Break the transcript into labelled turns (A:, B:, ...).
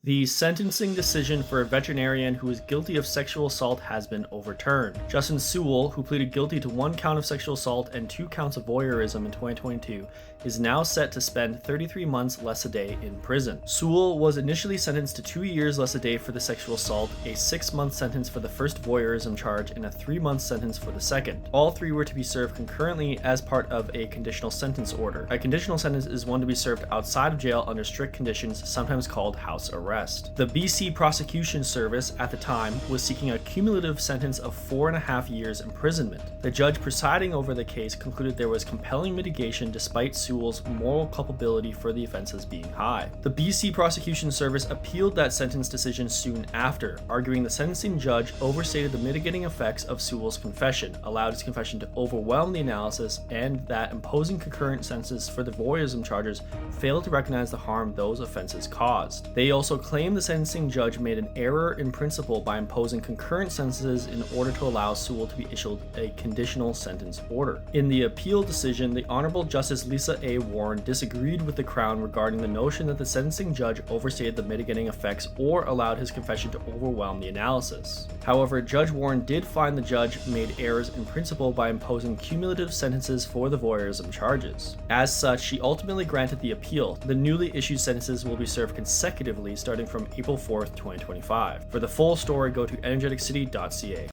A: The sentencing decision for a veterinarian who is guilty of sexual assault has been overturned. Justin Sewell, who pleaded guilty to 1 count of sexual assault and 2 counts of voyeurism in 2022, is now set to spend 33 months less a day in prison. Sewell was initially sentenced to 2 years less a day for the sexual assault, a 6-month sentence for the first voyeurism charge, and a 3-month sentence for the second. All 3 were to be served concurrently as part of a conditional sentence order. A conditional sentence is one to be served outside of jail under strict conditions, sometimes called house arrest. The BC Prosecution Service at the time was seeking a cumulative sentence of 4.5 years imprisonment. The judge presiding over the case concluded there was compelling mitigation despite Sewell's moral culpability for the offenses being high. The BC Prosecution Service appealed that sentence decision soon after, arguing the sentencing judge overstated the mitigating effects of Sewell's confession, allowed his confession to overwhelm the analysis, and that imposing concurrent sentences for the voyeurism charges failed to recognize the harm those offenses caused. They also claimed the sentencing judge made an error in principle by imposing concurrent sentences in order to allow Sewell to be issued a conditional sentence order. In the appeal decision, the Honorable Justice Lisa A. Warren disagreed with the Crown regarding the notion that the sentencing judge overstated the mitigating effects or allowed his confession to overwhelm the analysis. However, Judge Warren did find the judge made errors in principle by imposing cumulative sentences for the voyeurism charges. As such, she ultimately granted the appeal. The newly issued sentences will be served consecutively starting from April 4th, 2025. For the full story, go to energeticcity.ca.